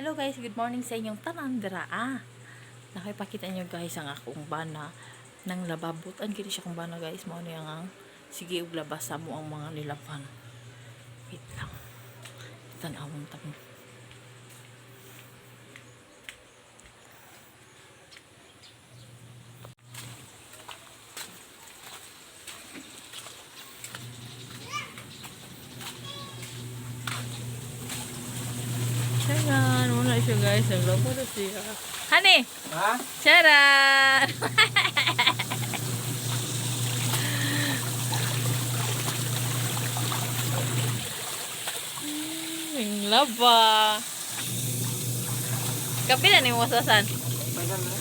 Hello guys, good morning sa inyong tanandra. Nakipakita nyo guys ang akong bana nang lababutan kini siya kung bana guys. Mao niya nga sige og labas sa mo ang mga lilaban. Wait lang. Tan-awon ta mo. Charan, muna siya guys. Naglabo na siya. Honey! Ha? Charan! Ang laba. Kapila ni mo sasan? Tagal na.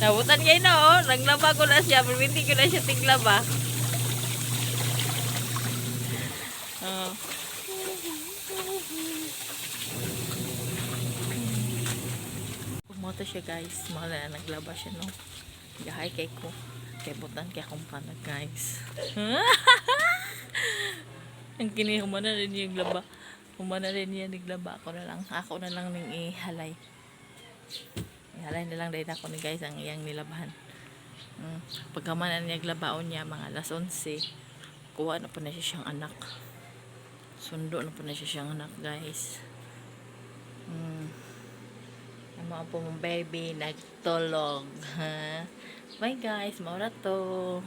Nabutan kayo na oh. Naglaba ko na siya. Perminti ko na siya tiglaba. Oh. Pumunta siya guys. Mga na naglaba siya no. Gahay kay ko. Kay butan kay akong panag guys. Ang kini humana rin yung laba. Humana rin niya naglaba. Ako na lang ning ihalay. Ihalay na lang dahil ako ni guys ang iyang nilabahan. Pagkamanan niya naglabaon niya mga alas 11. Kuha na po na siya siyang anak. Sundo na po na siya siyang anak guys. Ang mga po mong baby nagtulog. Bye guys, maura to.